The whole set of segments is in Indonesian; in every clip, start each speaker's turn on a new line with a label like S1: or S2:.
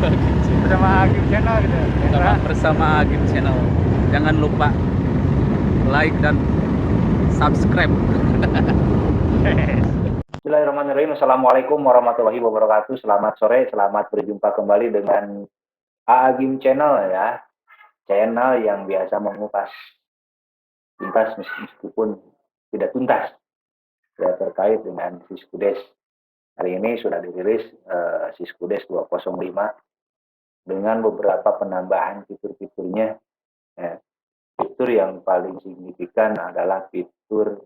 S1: Agim Channel.
S2: bersama Agim Channel gitu. Hendra.
S1: Bersama Agim Channel. Jangan lupa like dan subscribe.
S3: Bismillahirrahmanirrahim. Assalamualaikum warahmatullahi wabarakatuh. Selamat sore, selamat berjumpa kembali dengan Agim Channel ya. Channel yang biasa mengupas tuntas meskipun tidak tuntas ya, terkait dengan Siskudes. Hari ini sudah dirilis Siskudes 205 dengan beberapa penambahan fitur-fiturnya. Ya. Fitur yang paling signifikan adalah fitur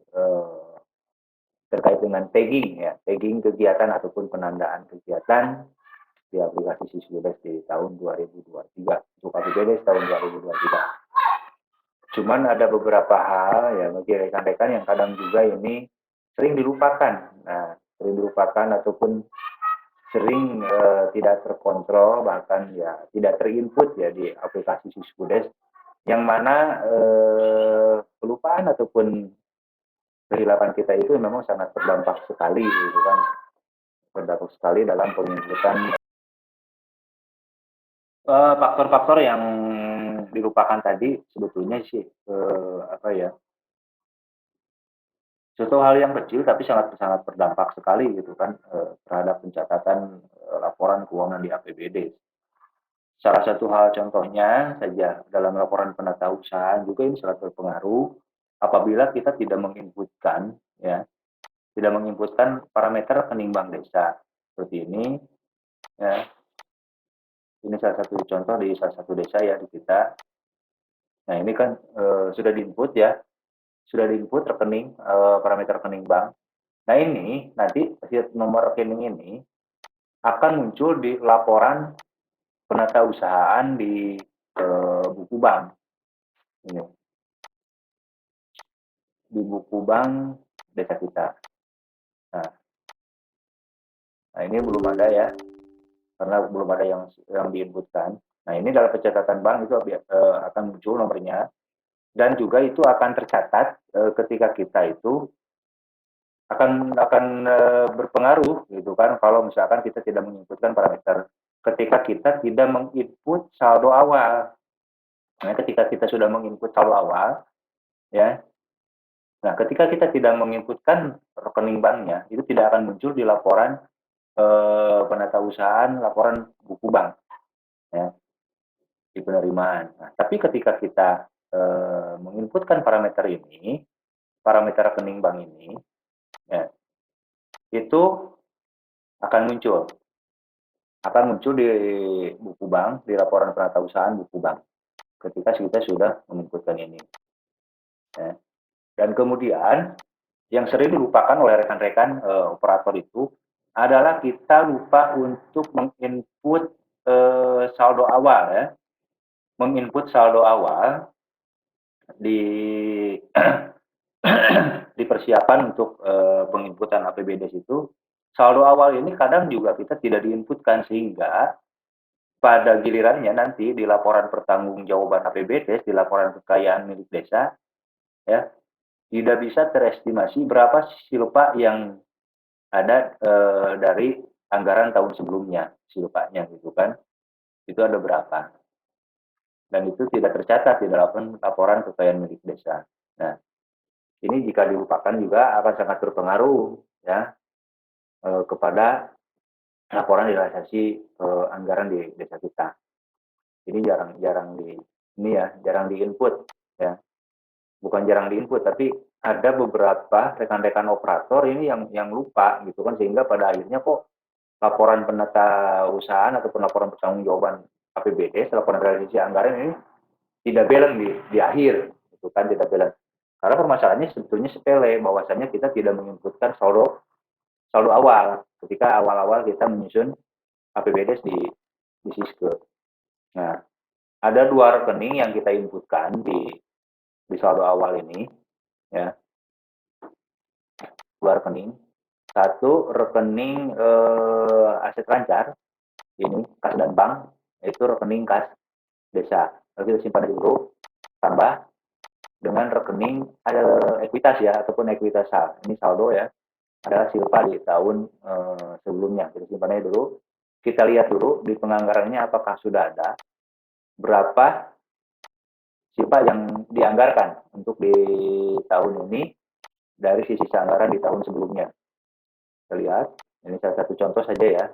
S3: terkait dengan tagging ya, tagging kegiatan ataupun penandaan kegiatan di aplikasi Siskudes di tahun 2023 untuk APBD tahun 2023. Cuman ada beberapa hal ya bagi rekan-rekan yang kadang juga ini sering dilupakan. Nah, sering dilupakan ataupun sering tidak terkontrol, bahkan ya tidak terinput ya di aplikasi Siskudes, yang mana kelupaan ataupun kehilapan kita itu memang sangat berdampak sekali gitu kan, berdampak sekali dalam penginputan faktor-faktor yang dilupakan tadi sebetulnya sih apa ya, suatu hal yang kecil tapi sangat sangat berdampak sekali gitu kan terhadap pencatatan laporan keuangan di APBD. Salah satu hal contohnya saja dalam laporan penatausahaan juga ini sangat berpengaruh apabila kita tidak menginputkan ya, tidak menginputkan parameter rekening bank desa seperti ini ya. Ini salah satu contoh di salah satu desa ya di kita. Nah ini kan sudah diinput ya, sudah diinput rekening, parameter rekening bank. Nah ini nanti nomor rekening ini akan muncul di laporan penatausahaan di buku bank. Ini di buku bank desa kita. Nah, nah ini belum ada ya, karena belum ada yang diinputkan. Nah ini dalam pencatatan bank itu akan muncul nomornya, dan juga itu akan tercatat ketika kita itu akan berpengaruh gitu kan kalau misalkan kita tidak menginputkan parameter ketika kita tidak menginput saldo awal. Nah, ketika kita sudah menginput saldo awal ya. Nah, ketika kita tidak menginputkan rekening banknya, itu tidak akan muncul di laporan penatausahaan, laporan buku bank ya, di penerimaan. Nah, tapi ketika kita menginputkan parameter ini, parameter rekening bank ini ya, itu akan muncul di buku bank, di laporan penatausahaan buku bank ketika kita sudah menginputkan ini ya. Dan kemudian yang sering dilupakan oleh rekan-rekan operator itu adalah kita lupa untuk menginput saldo awal ya, menginput saldo awal di di persiapan untuk penginputan APBD itu. Saldo awal ini kadang juga kita tidak diinputkan sehingga pada gilirannya nanti di laporan pertanggungjawaban APBD, di laporan kekayaan milik desa ya, tidak bisa terestimasi berapa silpa yang ada dari anggaran tahun sebelumnya, silpanya gitu kan. Itu ada berapa. Dan itu tidak tercatat di dalam laporan kekayaan milik desa. Nah, ini jika dilupakan juga akan sangat berpengaruh ya kepada laporan realisasi anggaran di desa kita. Ini jarang diinput ya. Bukan jarang diinput, tapi ada beberapa rekan-rekan operator ini yang lupa gitu kan, sehingga pada akhirnya kok laporan penatausahaan ataupun laporan pertanggungjawaban APBD, laporan realisasi anggaran ini tidak balance di akhir gitu kan, tidak balance. Karena permasalahannya sebetulnya sepele, bahwasanya kita tidak menginputkan saldo awal ketika awal-awal kita menyusun APBD di Siske. Nah, ada dua rekening yang kita inputkan di saldo awal ini ya, dua rekening. Satu rekening aset lancar, ini kas dan bank, itu rekening kas desa. Lalu kita simpan dulu, tambah dengan rekening ekuitas ya, ataupun ekuitas sal. Ini saldo ya, adalah silpa di tahun sebelumnya. Kita simpannya dulu. kita lihat dulu di penganggarannya apakah sudah ada berapa sifat yang dianggarkan untuk di tahun ini dari sisi anggaran di tahun sebelumnya. Kita lihat, ini salah satu contoh saja ya.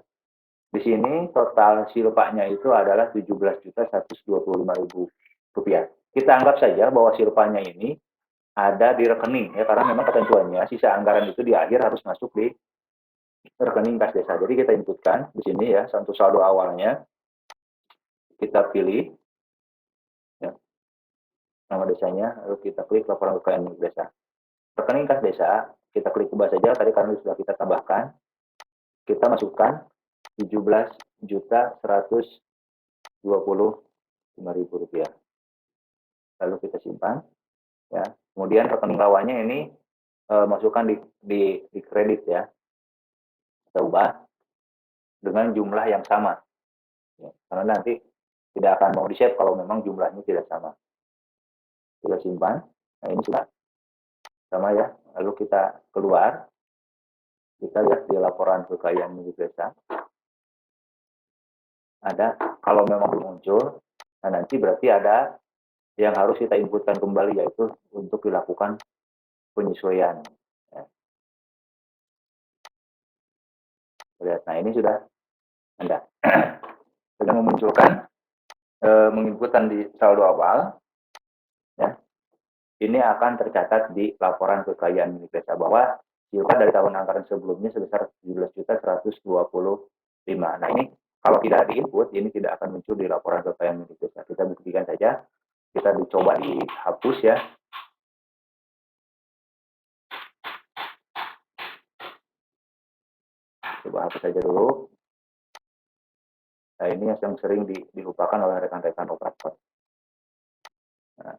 S3: Di sini total silpanya itu adalah Rp17.125.000. Kita anggap saja bahwa silpanya ini ada di rekening ya, karena memang ketentuannya sisa anggaran itu di akhir harus masuk di rekening kas desa. Jadi kita inputkan di sini ya, untuk saldo awalnya kita pilih ya, nama desanya, lalu kita klik laporan kekayaan milik desa. Rekening kas desa, kita klik ubah saja tadi karena sudah kita tambahkan. Kita masukkan Rp17.125.000. Lalu kita simpan ya. Kemudian rekening lawannya ini masukkan di kredit ya. Kita ubah dengan jumlah yang sama. Ya, karena nanti tidak akan mau di-save kalau memang jumlahnya tidak sama. Kita simpan. Nah, ini sudah sama ya. Lalu kita keluar. Kita lihat di laporan kekayaan milik desa. Ada, kalau memang belum muncul, nah nanti berarti ada yang harus kita inputkan kembali, yaitu untuk dilakukan penyesuaian. Ya. Lihat, nah ini sudah ada. Sudah memunculkan, menginputkan di saldo awal, ya. Ini akan tercatat di laporan kekayaan milik desa bahwa silpa dari tahun anggaran sebelumnya sebesar Rp17.125.000. Nah ini kalau tidak diinput, ini tidak akan muncul di laporan kekayaan milik desa. Kita buktikan saja, kita dicoba dihapus ya. Coba hapus saja dulu. Nah ini yang sering dilupakan oleh rekan-rekan operator. Nah,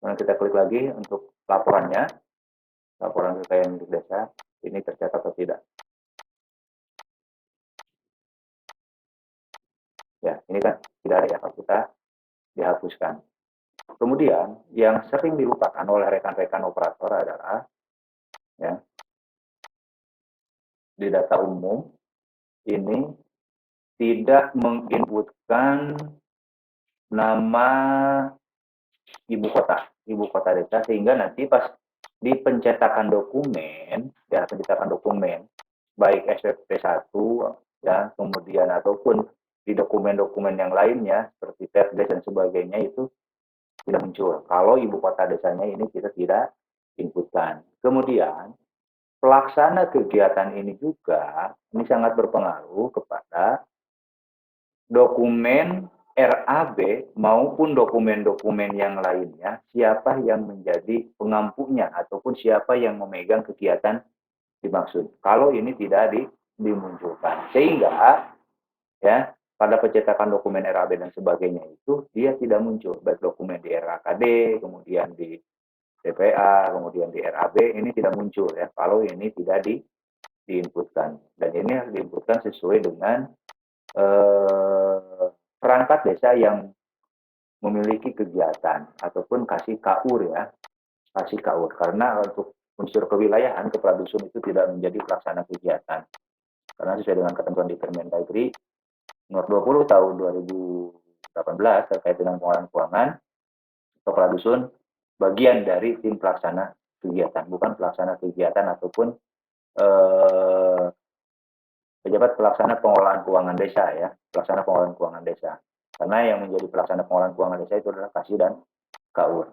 S3: kemudian kita klik lagi untuk laporannya, laporan kekayaan milik desa, ini tercatat atau tidak. Ya, ini kan tidak ada ya, kalau kita dihapuskan. Kemudian yang sering dilupakan oleh rekan-rekan operator adalah ya, di data umum ini tidak menginputkan nama ibu kota desa, sehingga nanti pas di pencetakan dokumen, ya pencetakan dokumen baik SPP 1 ya, kemudian ataupun di dokumen-dokumen yang lainnya seperti Perdes dan sebagainya itu tidak muncul kalau ibu kota desanya ini kita tidak inputkan. Kemudian pelaksana kegiatan ini juga ini sangat berpengaruh kepada dokumen RAB maupun dokumen-dokumen yang lainnya, siapa yang menjadi pengampunya ataupun siapa yang memegang kegiatan dimaksud. Kalau ini tidak dimunculkan, sehingga ya pada pencetakan dokumen RAB dan sebagainya itu dia tidak muncul, baik dokumen di RAKD, kemudian di TPA, kemudian di RAB ini tidak muncul ya kalau ini tidak diinputkan. Dan ini harus diinputkan sesuai dengan perangkat desa yang memiliki kegiatan ataupun kasih KUR ya, kasih KUR, karena untuk unsur kewilayahan kepala dusun itu tidak menjadi pelaksana kegiatan karena sesuai dengan ketentuan di Permendagri nomor 20 tahun 2018 terkait dengan pengelolaan keuangan, kepala dusun bagian dari tim pelaksana kegiatan, bukan pelaksana kegiatan ataupun pejabat pelaksana pengelolaan keuangan desa ya, pelaksana pengelolaan keuangan desa. Karena yang menjadi pelaksana pengelolaan keuangan desa itu adalah kasih dan KUR.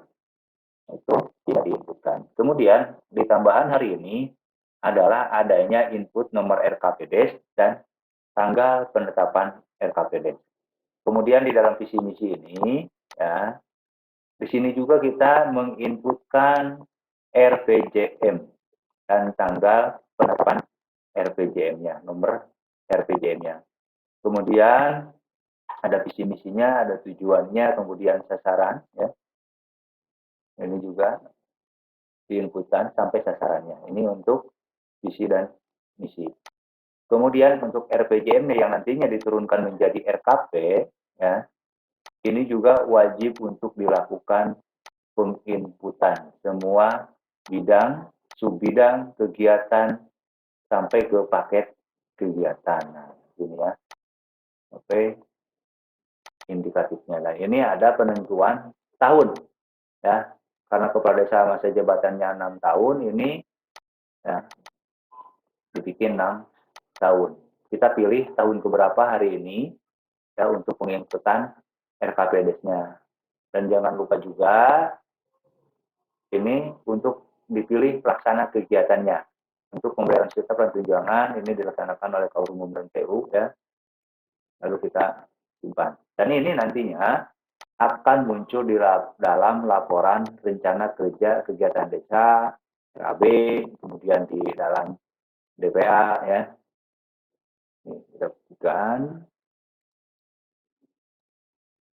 S3: Itu tidak diinputkan. Kemudian di tambahan hari ini adalah adanya input nomor RKPD dan tanggal penetapan RKPD. Kemudian di dalam visi misi ini ya, di sini juga kita menginputkan RPJM dan tanggal penetapan RPJM-nya, nomor RPJM-nya. Kemudian ada visi misinya, ada tujuannya, kemudian sasaran ya. Ini juga diinputkan sampai sasarannya. Ini untuk visi dan misi. Kemudian untuk RPJM yang nantinya diturunkan menjadi RKP ya. Ini juga wajib untuk dilakukan penginputan semua bidang, subbidang, kegiatan sampai ke paket kegiatan. Nah, ini ya. sampai indikatifnya. Nah, ini ada penentuan tahun ya. Karena kepala desa masa jabatannya 6 tahun, ini ya, dibikin 6 tahun. Kita pilih tahun keberapa hari ini ya untuk penginputan RKPDes-nya. Dan jangan lupa juga ini untuk dipilih pelaksana kegiatannya. Untuk pemberian sertifikat tunjangan ini dilaksanakan oleh Kaur Umum dan PU ya. Lalu kita simpan. Dan ini nantinya akan muncul di dalam laporan rencana kerja kegiatan desa, RAB, kemudian di dalam DPA ya. Ini kita buktikan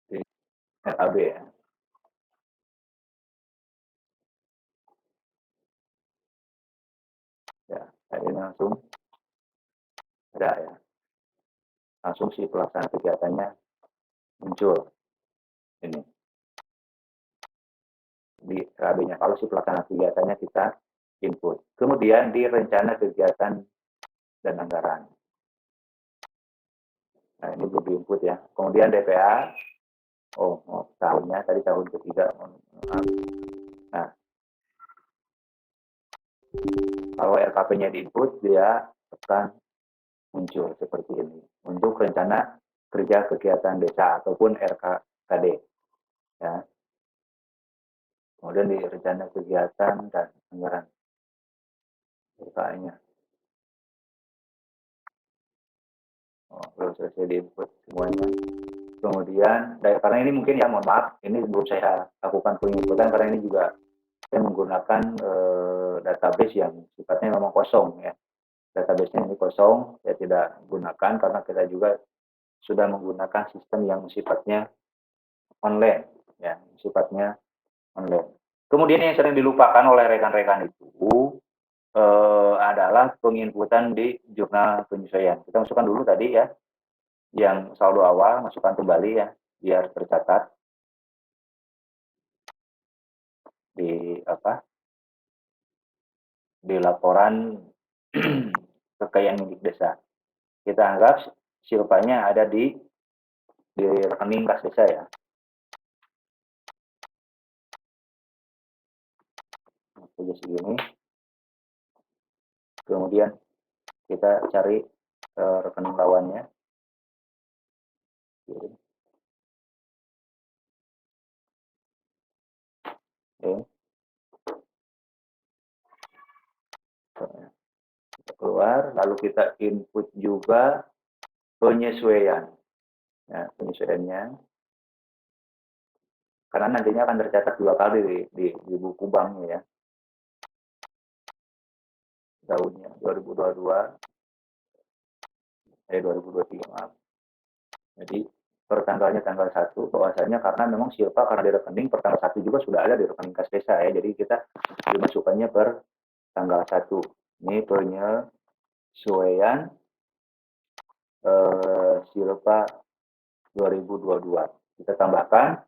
S3: di RAB ya. Ya, ini langsung ada ya. Langsung si pelaksana kegiatannya muncul ini di RAB-nya. Kalau si pelaksana kegiatannya kita input. Kemudian di rencana kegiatan dan anggaran. Nah, ini belum diinput ya. Kemudian DPA, tahunnya tadi tahun ketiga. Nah, kalau RKP-nya diinput, dia akan muncul seperti ini. Untuk rencana kerja kegiatan desa ataupun RKKD. Ya. Kemudian di rencana kegiatan dan anggaran. RKA-nya. Belum selesai diinput semuanya. Kemudian, karena ini mungkin ya mohon maaf, ini belum saya lakukan penginputan karena ini juga saya menggunakan database yang sifatnya memang kosong ya. Database-nya ini kosong, saya tidak gunakan karena kita juga sudah menggunakan sistem yang sifatnya online ya, sifatnya online. Kemudian yang sering dilupakan oleh rekan-rekan itu adalah penginputan di jurnal penyesuaian. Kita masukkan dulu tadi ya, yang saldo awal, masukkan kembali ya, biar tercatat di di laporan kekayaan milik desa. Kita anggap silpanya ada di rekening kas desa ya. Saja segini. Kemudian kita cari rekening lawannya. Oke. Kita keluar, lalu kita input juga penyesuaian. Ya, penyesuaiannya. Karena nantinya akan tercatat 2 kali di buku banknya ya. Tahunnya 2022, 2023 maaf. Jadi per tanggalnya tanggal 1 bahwasanya karena memang silpa karena di rekening per tanggal 1 juga sudah ada di rekening kas desa ya. Jadi kita dimasukkannya per tanggal 1. Ini penyesuaian silpa 2022. Kita tambahkan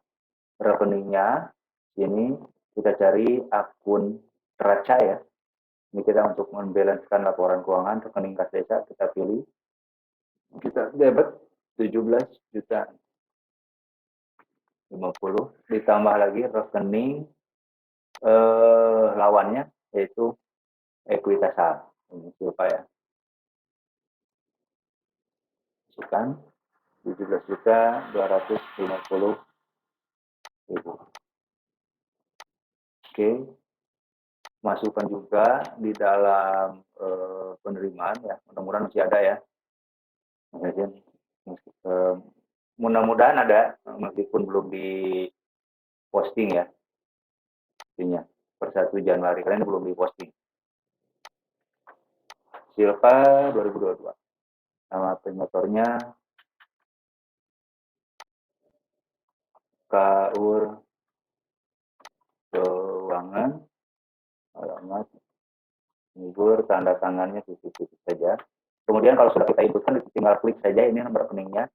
S3: rekeningnya. Sini kita cari akun neraca ya. Ini kita untuk membalancekan laporan keuangan rekening kas desa, kita pilih. Kita debit 17 juta 50, ditambah lagi rekening lawannya yaitu ekuitas saham. Ini silpa ya. Masukkan 17 juta 250 ribu. Oke. Masukkan juga di dalam penerimaan ya. Mudah-mudahan masih ada ya. Mudah-mudahan ada meskipun belum di posting ya. Intinya per 1 Januari karena ini belum di posting. Silpa 2022. Nama penyetornya Kaur Keuangan, alamat, libur, tanda tangannya titik-titik saja. Kemudian kalau sudah kita inputkan, tinggal klik saja ini nomor rekeningnya.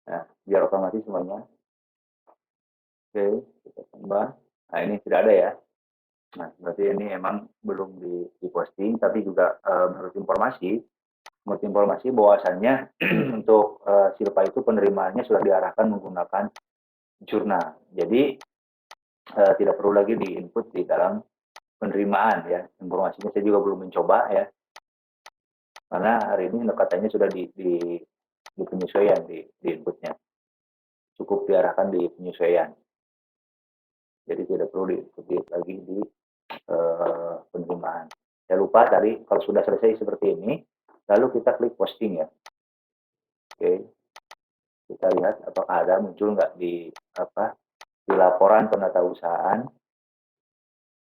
S3: Nah, biar otomatis semuanya. Oke, kita tambah. Nah, ini tidak ada ya. Nah, berarti ini emang belum diposting, tapi juga menurut informasi informasi bahwasannya untuk silpa itu penerimaannya sudah diarahkan menggunakan jurnal. Jadi tidak perlu lagi di-input di dalam penerimaan ya. Informasinya saya juga belum mencoba ya. Karena hari ini katanya sudah di penyesuaian di inputnya. Cukup diarahkan di penyesuaian. Jadi tidak perlu diikuti lagi di penerimaan. Saya lupa tadi kalau sudah selesai seperti ini, lalu kita klik posting ya. Oke, kita lihat apakah ada muncul nggak di laporan penatausahaan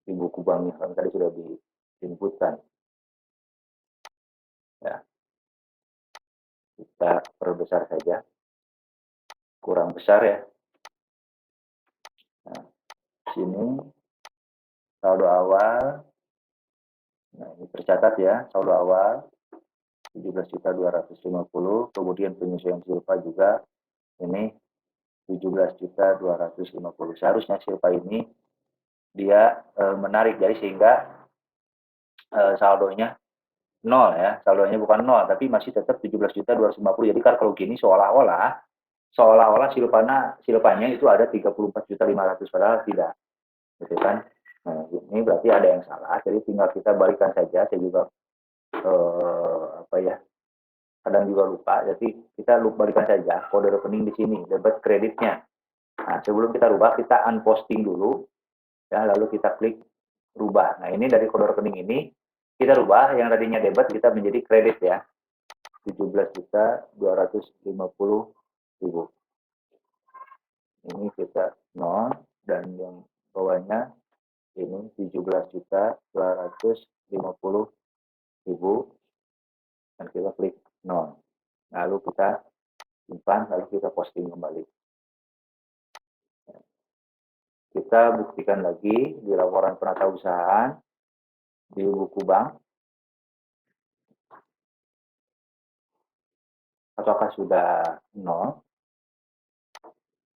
S3: di buku bank yang tadi sudah diinputkan. Ya, kita perbesar saja, kurang besar ya. Nah, sini saldo awal, nah ini tercatat ya, saldo awal 17.250, kemudian penyesuaian silpa juga ini 17.250. Seharusnya silpa ini dia menarik, jadi sehingga saldonya nol ya, saldonya bukan nol tapi masih tetap 17.250. Jadi kalau gini seolah-olah silpanya itu ada 34.500 padahal tidak, gitu kan. Nah, ini berarti ada yang salah, jadi tinggal kita balikan saja. Saya juga kadang juga lupa, jadi kita balikan saja kode rekening di sini, debit kreditnya. Nah, sebelum kita rubah, kita unposting dulu ya, lalu kita klik rubah. Nah, ini dari kode rekening ini kita rubah, yang tadinya debit kita menjadi kredit ya, 17.250.000. Ini kita 0 dan yang bawahnya ini 17.250.000 dan kita klik 0. Lalu kita simpan, lalu kita posting kembali. Kita buktikan lagi di laporan penatausahaan di buku bank. Apakah sudah 0?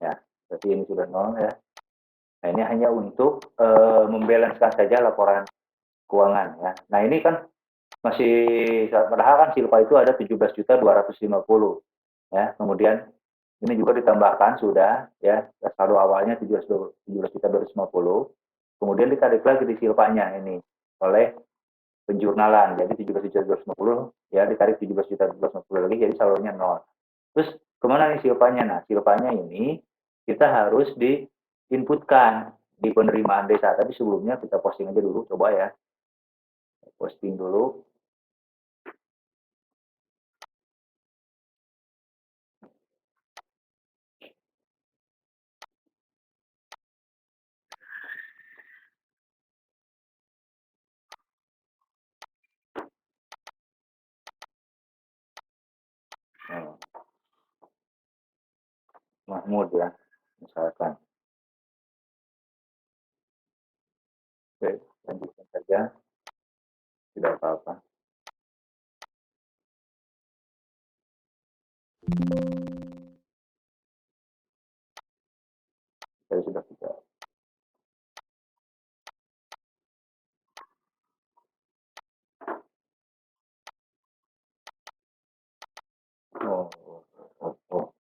S3: Ya, berarti ini sudah 0 ya. Nah, ini hanya untuk membalancekan saja laporan keuangan ya. Nah, ini kan masih, padahal kan silpa itu ada 17.250 ya. Kemudian ini juga ditambahkan sudah ya, saldo awalnya 17.250. Kemudian ditarik lagi di silpanya ini oleh penjurnalan. Jadi 17.250 ya ditarik 17.250 lagi, jadi saldonya 0. Terus kemana nih silpanya? Nah, silpanya ini kita harus diinputkan di penerimaan desa. Tapi sebelumnya kita posting aja dulu, coba ya. Posting dulu. Mahmud ya, misalkan. Oke, lanjutkan saja. Tidak apa-apa. Saya sudah tidak. Oh, oh, oh, oh.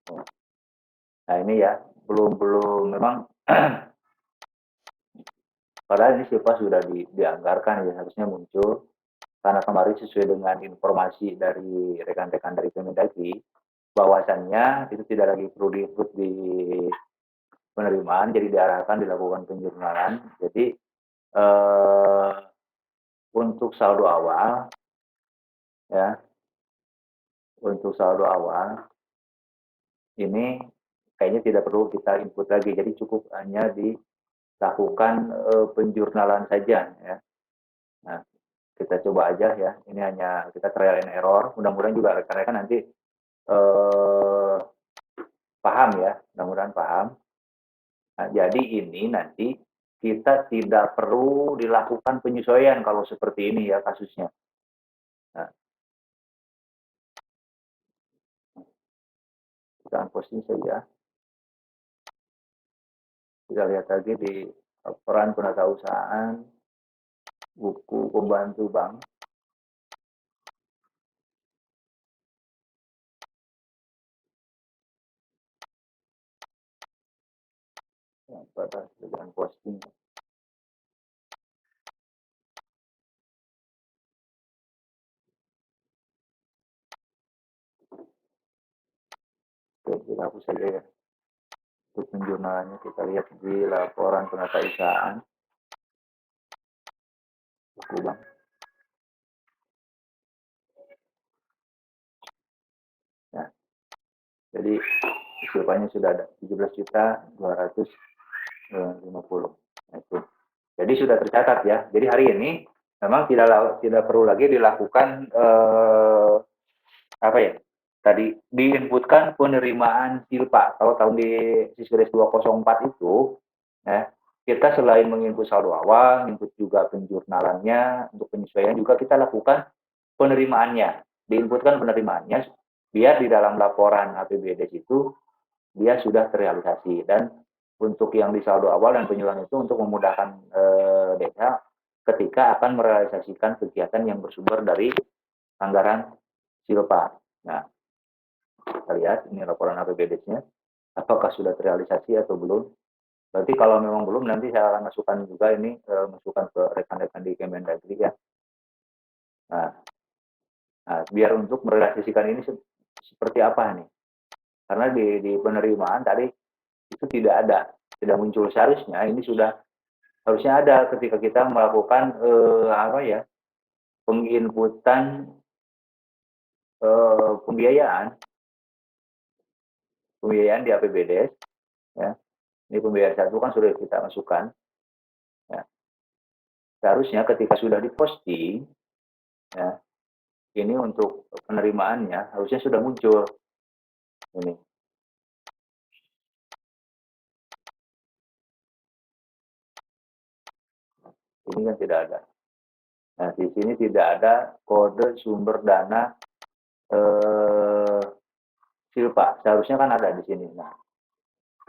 S3: Nah, ini ya, belum memang padahal ini silpa sudah dianggarkan ya, harusnya muncul. Karena kemarin sesuai dengan informasi dari rekan-rekan dari Kemendagri, bahwasannya itu tidak lagi perlu diikut di penerimaan, jadi diarahkan dilakukan penjurnalan. Jadi untuk saldo awal ya, untuk saldo awal ini kayaknya tidak perlu kita input lagi, jadi cukup hanya dilakukan penjurnalan saja ya. Nah, kita coba aja ya, ini hanya kita trial and error, mudah-mudahan juga rekan-rekan nanti paham ya, mudah-mudahan paham. Nah, jadi ini nanti kita tidak perlu dilakukan penyesuaian kalau seperti ini ya kasusnya. Nah, kita posting saja. Kita lihat lagi di peran penatausahaan buku pembantu bank. batas dengan posting. Oke, kita hapus saja ya. Untuk penjurnalannya kita lihat di laporan penatausahaan buku bank. Nah, jadi silpanya sudah ada 17.250. Nah, itu. Jadi sudah tercatat ya. Jadi hari ini memang tidak perlu lagi dilakukan apa ya? Tadi diinputkan penerimaan silpa. Kalau tahun di Siskedes 204 itu ya, kita selain menginput saldo awal, input juga penjurnalannya, untuk penyesuaian juga kita lakukan penerimaannya. Diinputkan penerimaannya biar di dalam laporan APBD itu dia sudah terrealisasi. Dan untuk yang di saldo awal dan penjualan itu untuk memudahkan desa ketika akan merealisasikan kegiatan yang bersumber dari anggaran silpa. Nah, kita lihat ini laporan APBD-nya, apakah sudah terrealisasi atau belum. Berarti kalau memang belum, nanti saya akan masukkan juga ini, masukkan ke rekan-rekan di Kemendagri ya. Nah, biar untuk merealisasikan ini seperti apa nih. Karena di penerimaan tadi itu tidak muncul, seharusnya ini harusnya ada ketika kita melakukan penginputan pembiayaan di APBD ya. Ini pembiayaan satu kan sudah kita masukkan ya. Seharusnya ketika sudah diposting ya, ini untuk penerimaannya harusnya sudah muncul ini. Ini kan tidak ada. Nah, di sini tidak ada kode sumber dana silpa. Seharusnya kan ada di sini. Nah,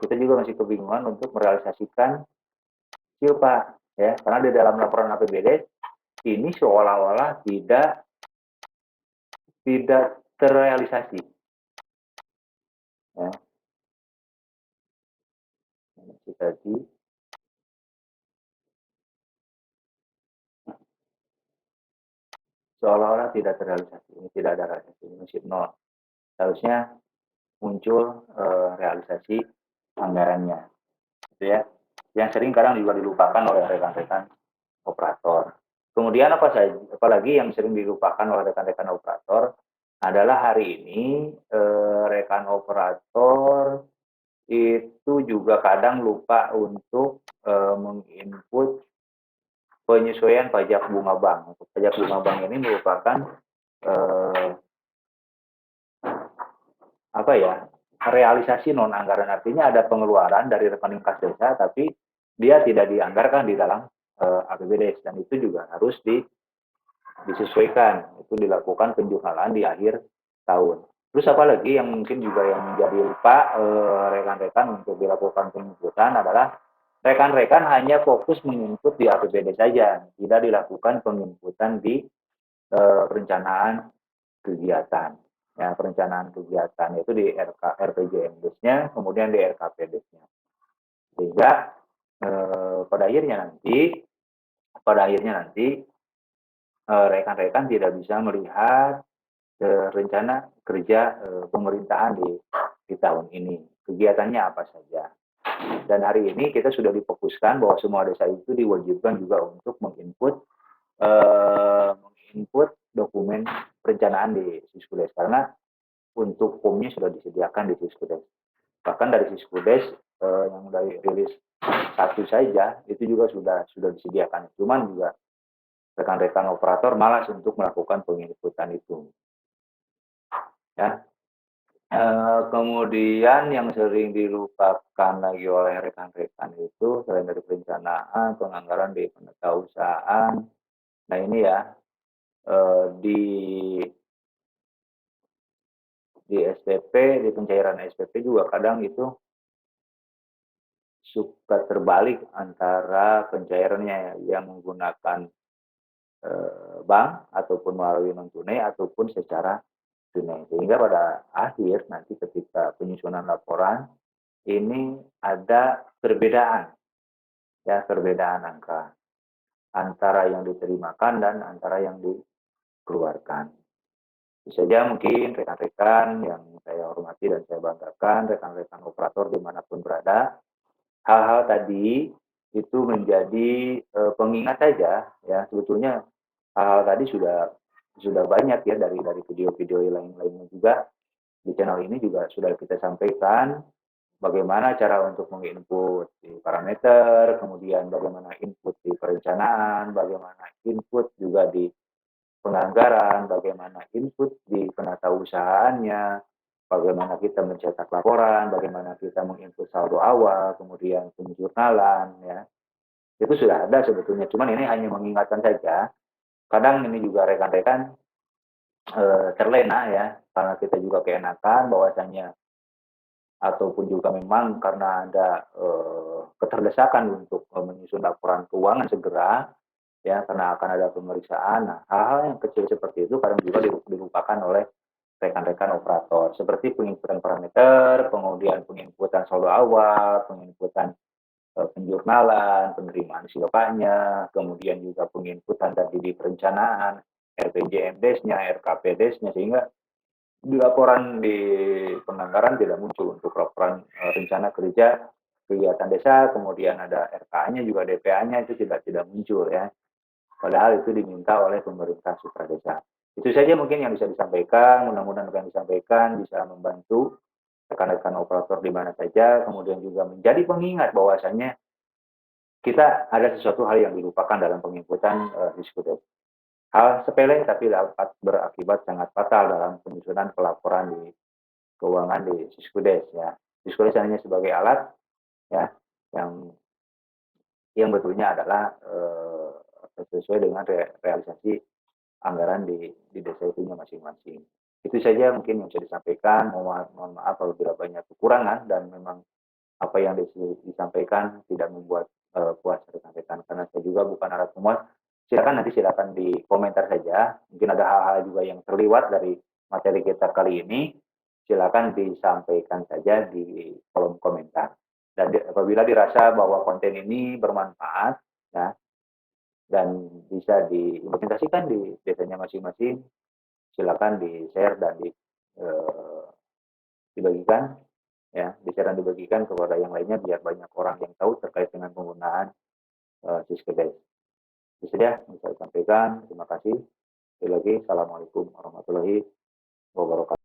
S3: kita juga masih kebingungan untuk merealisasikan silpa ya, karena di dalam laporan APBD ini seolah-olah tidak terrealisasi ya. Tadi seolah-olah tidak terrealisasi, ini tidak ada realisasi, ini masih nol. Harusnya muncul realisasi anggarannya gitu ya, yang sering kadang juga dilupakan oleh rekan-rekan operator. Kemudian apalagi yang sering dilupakan oleh rekan-rekan operator adalah hari ini rekan operator itu juga kadang lupa untuk menginput penyesuaian pajak bunga bank. Pajak bunga bank ini merupakan realisasi non anggaran, artinya ada pengeluaran dari rekening kas desa tapi dia tidak dianggarkan di dalam APBD, dan itu juga harus disesuaikan. Itu dilakukan penjurnalan di akhir tahun. Terus apa lagi yang mungkin juga yang menjadi lupa rekan-rekan untuk dilakukan penginputan adalah rekan-rekan hanya fokus menginput di APBD saja, tidak dilakukan penginputan di perencanaan kegiatan. Ya, perencanaan kegiatan itu di RPJMDes-nya, kemudian di RKPDes-nya. Sehingga pada akhirnya nanti rekan-rekan tidak bisa melihat rencana kerja pemerintahan di tahun ini. Kegiatannya apa saja. Dan hari ini kita sudah difokuskan bahwa semua desa itu diwajibkan juga untuk menginput dokumen perencanaan di Siskudes, karena untuk forumnya sudah disediakan di Siskudes. Bahkan dari Siskudes yang dari rilis satu saja itu juga sudah disediakan. Cuman juga rekan-rekan operator malas untuk melakukan penginputan itu. Ya. Kemudian yang sering dilupakan lagi oleh rekan-rekan itu selain dari perencanaan, penganggaran di penatausahaan. Nah ini ya, di SPP, di pencairan SPP juga kadang itu suka terbalik antara pencairannya yang menggunakan bank ataupun melalui non tunai ataupun secara tunai, sehingga pada akhir nanti ketika penyusunan laporan ini ada perbedaan, ya perbedaan angka antara yang diterimakan dan antara yang dikeluarkan. Bisa saja mungkin rekan-rekan yang saya hormati dan saya banggakan, rekan-rekan operator dimanapun berada, hal-hal tadi itu menjadi pengingat saja, ya sebetulnya hal-hal tadi sudah banyak ya dari video-video lain-lainnya juga di channel ini juga sudah kita sampaikan bagaimana cara untuk menginput di parameter, kemudian bagaimana input di perencanaan, bagaimana input juga di penganggaran, bagaimana input di penatausahaannya, bagaimana kita mencetak laporan, bagaimana kita menginput saldo awal, kemudian penjurnalan, ya. Itu sudah ada sebetulnya, cuman ini hanya mengingatkan saja. Kadang ini juga rekan-rekan terlena ya, karena kita juga keenakan bahwasanya ataupun juga memang karena ada keterdesakan untuk menyusun laporan keuangan segera, ya karena akan ada pemeriksaan. Nah, hal-hal yang kecil seperti itu kadang juga dilupakan oleh rekan-rekan operator, seperti penginputan parameter, kemudian penginputan saldo awal, penginputan penjurnalan, penerimaan silopanya, kemudian juga penginputan tadi di perencanaan, RPJMDes-nya, RKPDes-nya, sehingga di laporan di penganggaran tidak muncul untuk laporan rencana kerja kegiatan desa, kemudian ada RKA-nya juga DPA-nya itu tidak muncul ya. Padahal itu diminta oleh pemerintah supradesa. Itu saja mungkin yang bisa disampaikan, mudah-mudahan apa yang disampaikan bisa membantu rekan-rekan operator di mana saja, kemudian juga menjadi pengingat bahwasannya kita ada sesuatu hal yang dilupakan dalam penginputan Diskudes. Hal sepele tapi dapat berakibat sangat fatal dalam penyusunan pelaporan di keuangan di Siskudes ya. Siskudes hanya sebagai alat ya yang betulnya adalah sesuai dengan realisasi anggaran di desa itu masing-masing. Itu saja mungkin yang bisa disampaikan. Mohon maaf apabila banyak kekurangan dan memang apa yang disampaikan tidak membuat puas rekan-rekan karena saya juga bukan alat pemuas. Silakan di komentar saja. Mungkin ada hal-hal juga yang terlewat dari materi kita kali ini. Silakan disampaikan saja di kolom komentar. Dan apabila dirasa bahwa konten ini bermanfaat ya dan bisa diimplementasikan di desanya masing-masing, silakan di-share dan dibagikan ya, di-share dan dibagikan kepada yang lainnya biar banyak orang yang tahu terkait dengan penggunaan Siskedes. Itu saja yang saya sampaikan. Terima kasih. Sekali lagi, Assalamualaikum warahmatullahi wabarakatuh.